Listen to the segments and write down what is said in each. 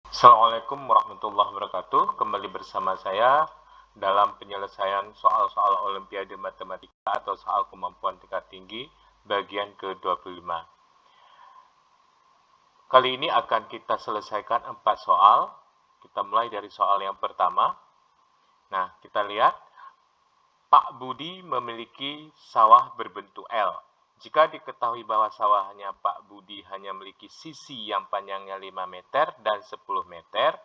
Assalamualaikum warahmatullahi wabarakatuh. Kembali bersama saya dalam penyelesaian soal-soal Olimpiade Matematika atau soal kemampuan tingkat tinggi bagian ke-25. Kali ini akan kita selesaikan 4 soal. Kita mulai dari soal yang pertama. Nah, kita lihat Pak Budi memiliki sawah berbentuk L. Jika diketahui bahwa sawahnya Pak Budi hanya memiliki sisi yang panjangnya 5 meter dan 10 meter,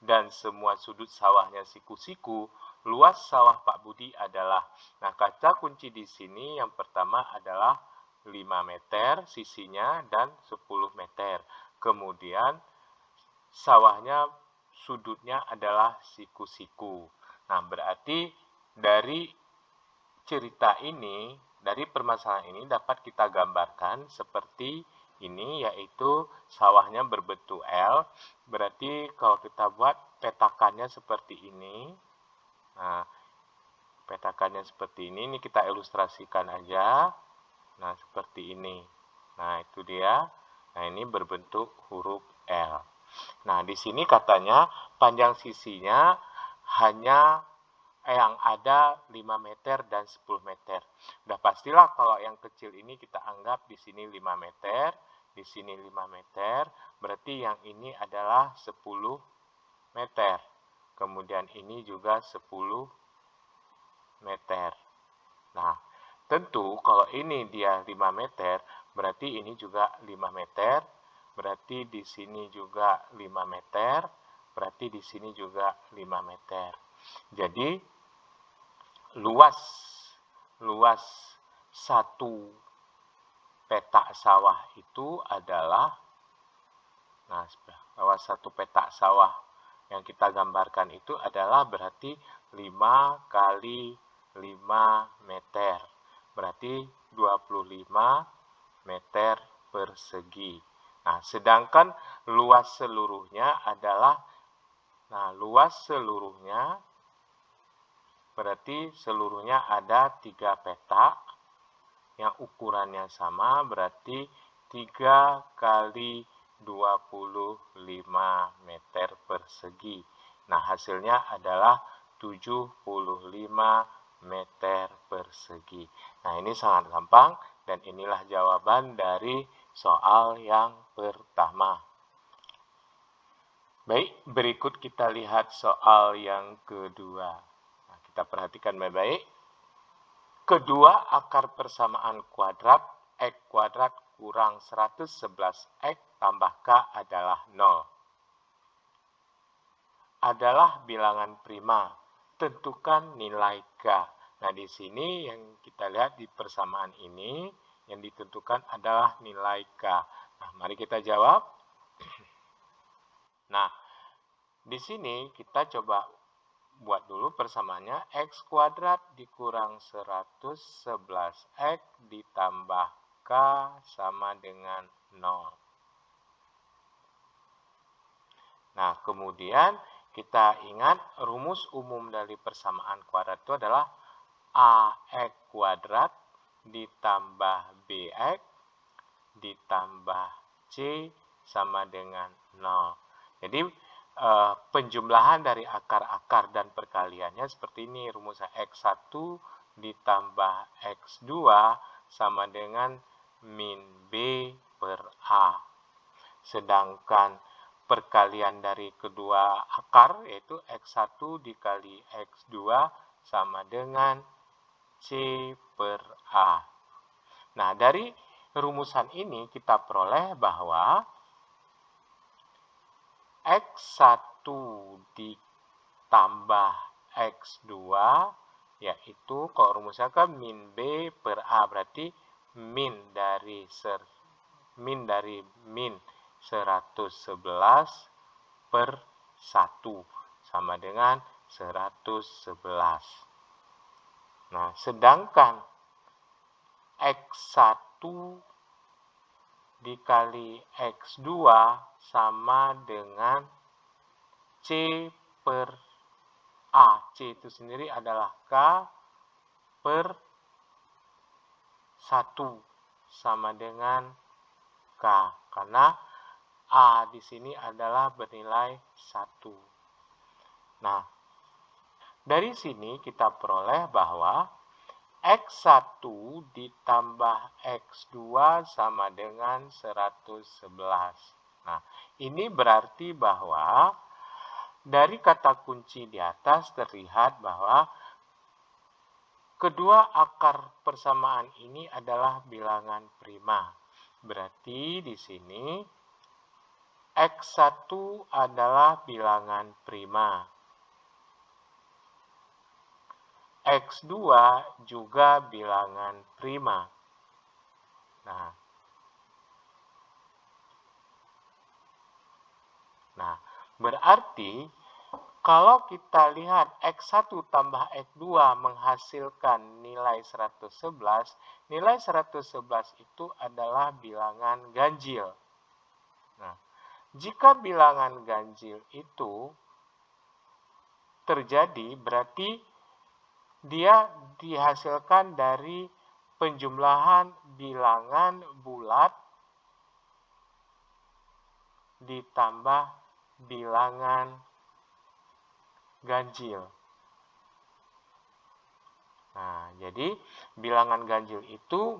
dan semua sudut sawahnya siku-siku, luas sawah Pak Budi adalah. Nah, kata kunci di sini yang pertama adalah 5 meter sisinya dan 10 meter. Kemudian sawahnya sudutnya adalah siku-siku. Nah, berarti dari cerita ini, dari permasalahan ini dapat kita gambarkan seperti ini, yaitu sawahnya berbentuk L. Berarti kalau kita buat petakannya seperti ini, nah, petakannya seperti ini kita ilustrasikan aja. Nah, seperti ini. Nah, itu dia. Nah, ini berbentuk huruf L. Nah, di sini katanya panjang sisinya hanya yang ada 5 meter dan 10 meter. Udah pastilah kalau yang kecil ini kita anggap di sini 5 meter, di sini 5 meter, berarti yang ini adalah 10 meter. Kemudian ini juga 10 meter. Nah, tentu kalau ini dia 5 meter, berarti ini juga 5 meter, berarti di sini juga 5 meter, berarti di sini juga 5 meter. Jadi luas satu petak sawah itu adalah, nah, luas satu petak sawah yang kita gambarkan itu adalah berarti 5 kali 5 meter, berarti 25 meter persegi. Nah, sedangkan luas seluruhnya adalah, nah, luas seluruhnya berarti seluruhnya ada 3 petak yang ukurannya sama, berarti 3 kali 25 meter persegi. Nah, hasilnya adalah 75 meter persegi. Nah, ini sangat gampang dan inilah jawaban dari soal yang pertama. Baik, berikut kita lihat soal yang kedua. Nah, kita perhatikan baik-baik. Kedua akar persamaan kuadrat X kuadrat kurang 111 X tambah K adalah 0. Adalah bilangan prima. Tentukan nilai K. Nah, di sini yang kita lihat di persamaan ini, yang ditentukan adalah nilai K. Nah, mari kita jawab. Nah, di sini kita coba buat dulu persamaannya. X kuadrat dikurang 111X ditambah K sama dengan 0. Nah, kemudian kita ingat rumus umum dari persamaan kuadrat itu adalah AX kuadrat ditambah BX ditambah C sama dengan 0. Jadi penjumlahan dari akar-akar dan perkaliannya seperti ini. Rumusnya X1 ditambah X2 sama dengan min B per A. Sedangkan perkalian dari kedua akar yaitu X1 dikali X2 sama dengan C per A. Nah, dari rumusan ini kita peroleh bahwa X1 ditambah X2 yaitu kalau rumusnya kan min B per A, berarti min dari min 111 per 1 sama dengan 111. Nah, sedangkan X1 dikali X2 sama dengan C per A. C itu sendiri adalah K per 1 sama dengan K. Karena A di sini adalah bernilai 1. Nah, dari sini kita peroleh bahwa X1 ditambah X2 sama dengan 111. Nah, ini berarti bahwa dari kata kunci di atas terlihat bahwa kedua akar persamaan ini adalah bilangan prima. Berarti di sini X1 adalah bilangan prima. X2 juga bilangan prima. Nah, berarti kalau kita lihat X1 tambah X2 menghasilkan nilai 111, nilai 111 itu adalah bilangan ganjil. Nah, jika bilangan ganjil itu terjadi, berarti dia dihasilkan dari penjumlahan bilangan bulat ditambah bilangan ganjil. Nah, jadi bilangan ganjil itu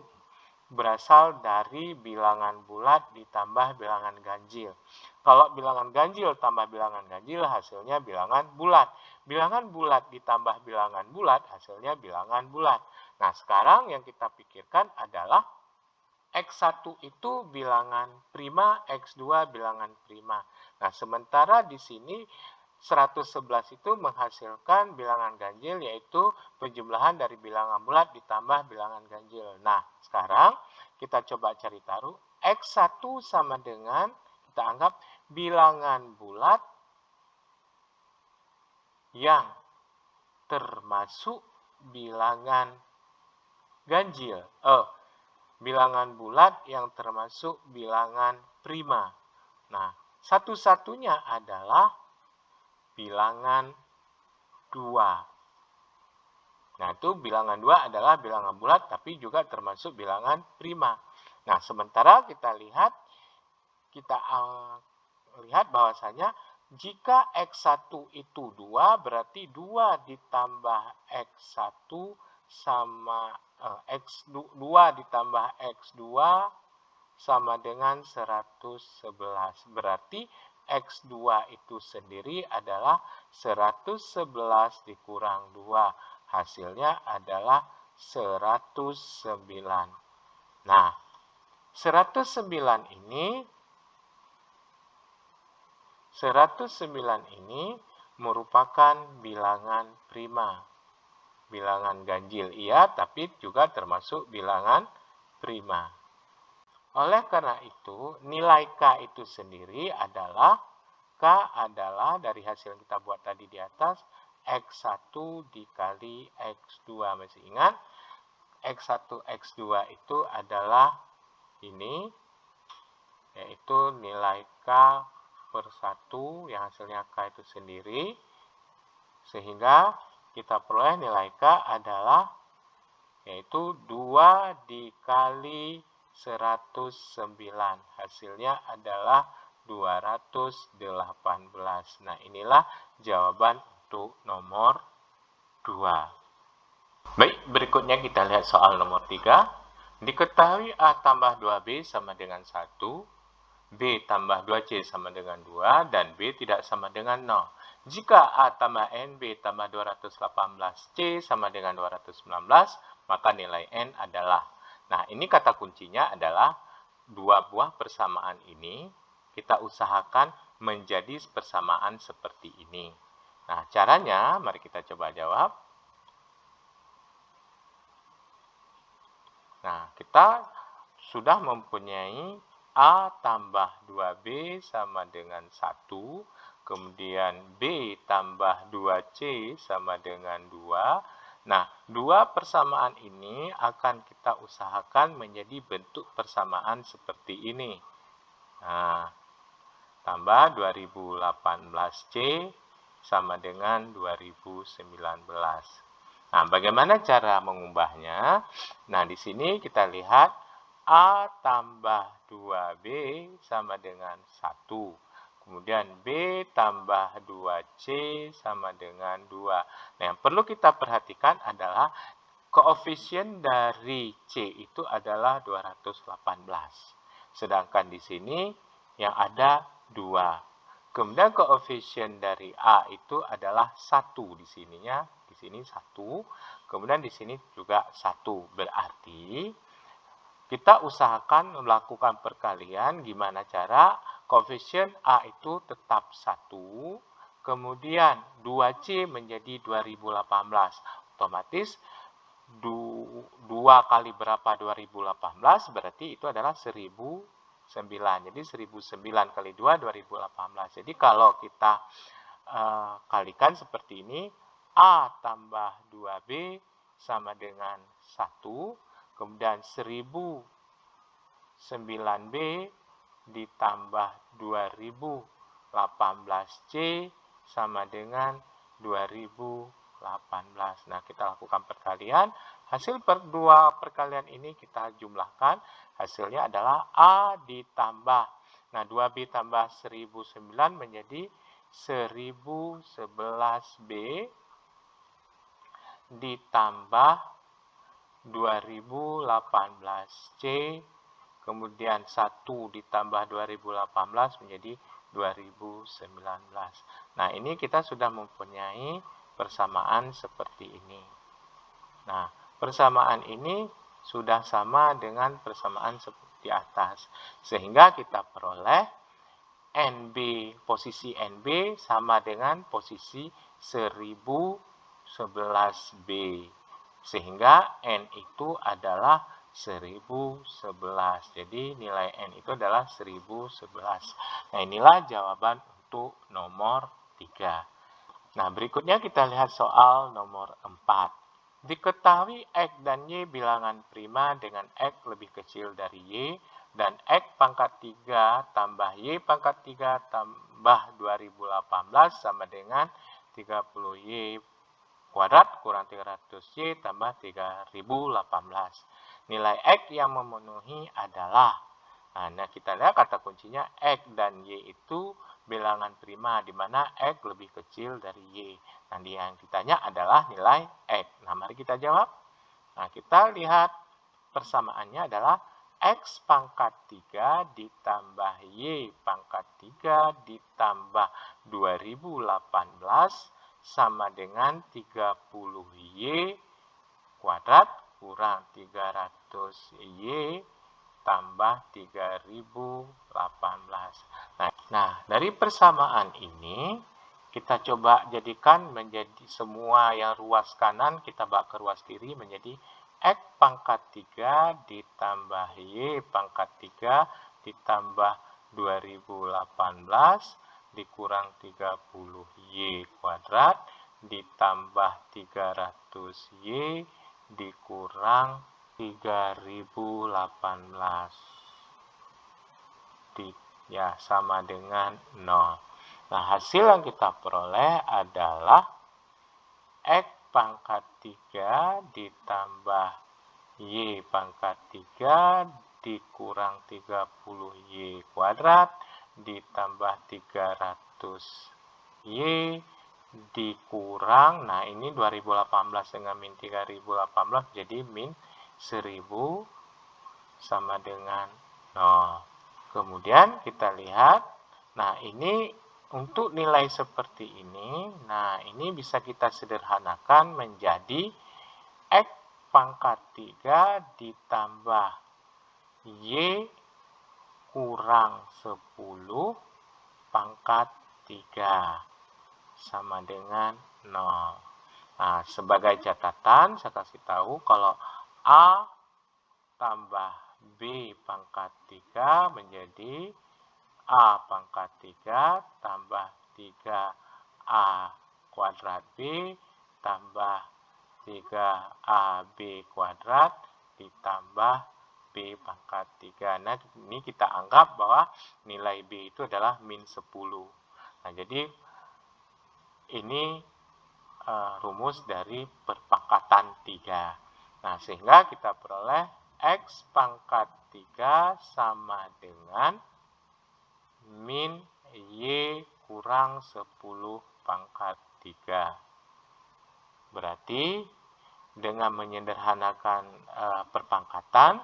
berasal dari bilangan bulat ditambah bilangan ganjil. Kalau bilangan ganjil tambah bilangan ganjil, hasilnya bilangan bulat. Bilangan bulat ditambah bilangan bulat, hasilnya bilangan bulat. Nah, sekarang yang kita pikirkan adalah X1 itu bilangan prima, X2 bilangan prima. Nah, sementara di sini 111 itu menghasilkan bilangan ganjil, yaitu penjumlahan dari bilangan bulat ditambah bilangan ganjil. Nah, sekarang kita coba cari tahu. X1 sama dengan, kita anggap bilangan bulat yang termasuk bilangan ganjil. Bilangan bulat yang termasuk bilangan prima. Nah, satu-satunya adalah bilangan 2. Nah, itu bilangan 2 adalah bilangan bulat, tapi juga termasuk bilangan prima. Nah, sementara kita lihat bahwasanya jika X1 itu 2, berarti 2 ditambah X1 sama X2 ditambah X2 sama dengan 111. Berarti X2 itu sendiri adalah 111 dikurang 2. Hasilnya adalah 109. Nah, 109 ini merupakan bilangan prima. Bilangan ganjil iya, tapi juga termasuk bilangan prima. Oleh karena itu, nilai K itu sendiri adalah, K adalah dari hasil yang kita buat tadi di atas, X1 dikali X2. Masih ingat? X1, X2 itu adalah ini, yaitu nilai K per 1, yang hasilnya K itu sendiri. Sehingga kita peroleh nilai K adalah, yaitu 2 dikali 109. Hasilnya adalah 218. Nah, inilah jawaban untuk nomor 2. Baik, berikutnya kita lihat soal nomor 3. Diketahui A tambah 2B sama dengan 1, B tambah 2C sama dengan 2, dan B tidak sama dengan 0. Jika A tambah N, B tambah 218C sama dengan 219, maka nilai N adalah. Nah, ini kata kuncinya adalah dua buah persamaan ini kita usahakan menjadi persamaan seperti ini. Nah, caranya mari kita coba jawab. Nah, kita sudah mempunyai A tambah 2B sama dengan 1, kemudian B tambah 2C sama dengan 2. Nah, dua persamaan ini akan kita usahakan menjadi bentuk persamaan seperti ini. Nah, tambah 2018C sama dengan 2019. Nah, bagaimana cara mengubahnya? Nah, di sini kita lihat A tambah 2B sama dengan 1. Kemudian B tambah 2C sama dengan 2. Nah, yang perlu kita perhatikan adalah koefisien dari C itu adalah 218. Sedangkan di sini yang ada 2. Kemudian koefisien dari A itu adalah 1 di sininya, di sini 1. Kemudian di sini juga 1. Berarti kita usahakan melakukan perkalian gimana cara koefisien A itu tetap 1, kemudian 2C menjadi 2018. Otomatis 2 kali berapa 2018 berarti itu adalah 1009. Jadi 1009 kali 2 2018. Jadi kalau kita kalikan seperti ini, A tambah 2B sama dengan 1, kemudian 1009B ditambah 2018C sama dengan 2018. Nah, kita lakukan perkalian. Hasil dua perkalian ini kita jumlahkan. Hasilnya adalah A ditambah. Nah, 2B tambah 1009 menjadi 1011B ditambah 2018C, kemudian 1 ditambah 2018 menjadi 2019. Nah, ini kita sudah mempunyai persamaan seperti ini. Nah, persamaan ini sudah sama dengan persamaan di atas. Sehingga kita peroleh NB, posisi NB sama dengan posisi 1011B. Sehingga N itu adalah 1011. Jadi nilai N itu adalah 1011. Nah, inilah jawaban untuk nomor 3. Nah, berikutnya kita lihat soal nomor 4. Diketahui X dan Y bilangan prima dengan X lebih kecil dari Y dan X pangkat 3 tambah Y pangkat 3 tambah 2018 sama dengan 30Y kuadrat kurang 300Y tambah 3018. Nilai X yang memenuhi adalah, nah kita lihat kata kuncinya X dan Y itu bilangan prima, di mana X lebih kecil dari Y. Nah, yang ditanya adalah nilai X. Nah, mari kita jawab. Nah, kita lihat persamaannya adalah X pangkat 3 ditambah Y pangkat 3 ditambah 2018 sama dengan 30Y kuadrat kurang 300Y tambah 3018. Nah, dari persamaan ini kita coba jadikan menjadi semua yang ruas kanan kita bak ke ruas kiri menjadi X pangkat 3 ditambah Y pangkat 3 ditambah 2018 dikurang 30Y kuadrat ditambah 300Y dikurang 3018 ya sama dengan 0. Nah, hasil yang kita peroleh adalah X pangkat 3 ditambah Y pangkat 3 dikurang 30Y kuadrat ditambah 300Y dikurang, nah ini 2018 dengan min 3018 jadi min 1000 sama dengan 0. Kemudian kita lihat, nah ini untuk nilai seperti ini, nah ini bisa kita sederhanakan menjadi X pangkat 3 ditambah Y kurang 10 pangkat 3 sama dengan 0. Nah, sebagai catatan, saya kasih tahu kalau A tambah B pangkat 3 menjadi A pangkat 3 tambah 3A kuadrat B tambah 3AB kuadrat ditambah B pangkat 3. Nah, ini kita anggap bahwa nilai B itu adalah min 10. Nah, jadi ini rumus dari perpangkatan 3. Nah, sehingga kita peroleh X pangkat 3 sama dengan min Y kurang 10 pangkat 3. Berarti dengan menyederhanakan perpangkatan,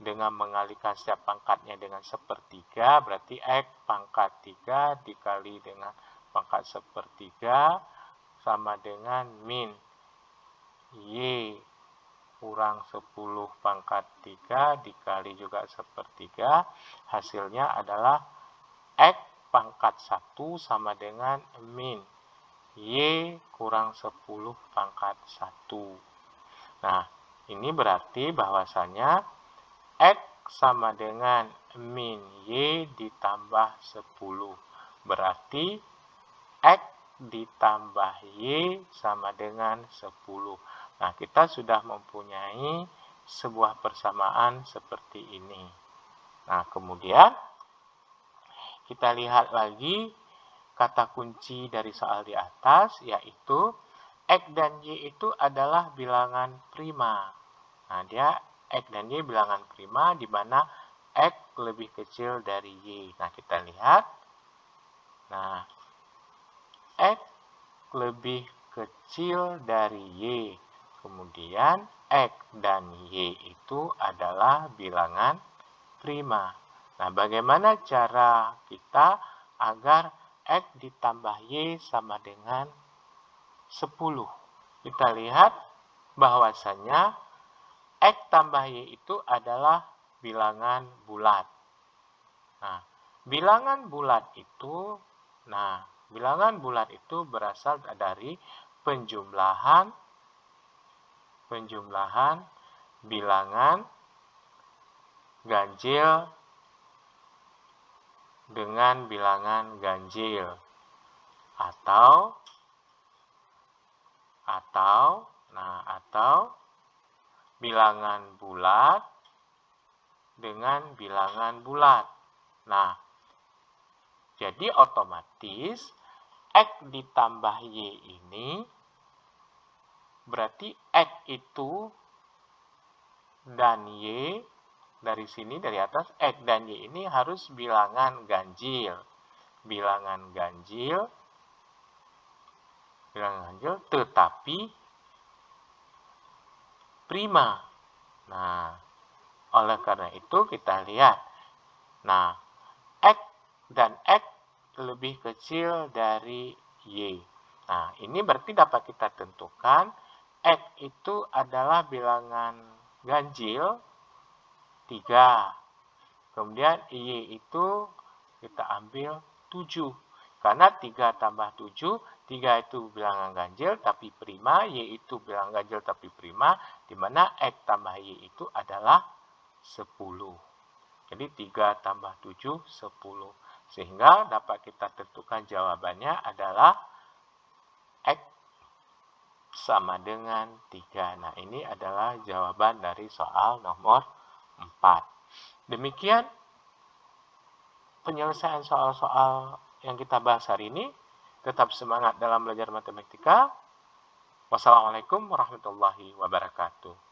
dengan mengalihkan setiap pangkatnya dengan sepertiga, berarti X pangkat 3 dikali dengan pangkat sepertiga sama dengan min Y kurang 10 pangkat 3 dikali juga sepertiga. Hasilnya adalah X pangkat 1 sama dengan min Y kurang 10 pangkat 1. Nah, ini berarti bahwasanya X sama dengan min Y ditambah 10. Berarti X ditambah Y sama dengan 10. Nah, kita sudah mempunyai sebuah persamaan seperti ini. Nah, kemudian kita lihat lagi kata kunci dari soal di atas, yaitu X dan Y itu adalah bilangan prima. Nah, dia X dan Y bilangan prima di mana X lebih kecil dari Y. Nah, kita lihat. Nah, X lebih kecil dari Y. Kemudian X dan Y itu adalah bilangan prima. Nah, bagaimana cara kita agar X ditambah Y sama dengan 10? Kita lihat bahwasanya X tambah Y itu adalah bilangan bulat. Nah, bilangan bulat itu berasal dari penjumlahan bilangan ganjil dengan bilangan ganjil atau bilangan bulat dengan bilangan bulat. Nah, jadi otomatis X ditambah Y ini berarti X itu dan Y dari sini, dari atas, X dan Y ini harus bilangan ganjil. Bilangan ganjil tetapi prima. Nah, oleh karena itu kita lihat. Nah, X dan X lebih kecil dari Y. Nah, ini berarti dapat kita tentukan X itu adalah bilangan ganjil 3. Kemudian Y itu kita ambil 7. Karena 3 tambah 7, 3 itu bilangan ganjil tapi prima, Y itu bilangan ganjil tapi prima, di mana X tambah Y itu adalah 10. Jadi 3 tambah 7, 10. Sehingga dapat kita tentukan jawabannya adalah X sama dengan 3. Nah, ini adalah jawaban dari soal nomor 4. Demikian penyelesaian soal-soal yang kita bahas hari ini. Tetap semangat dalam belajar matematika. Wassalamualaikum warahmatullahi wabarakatuh.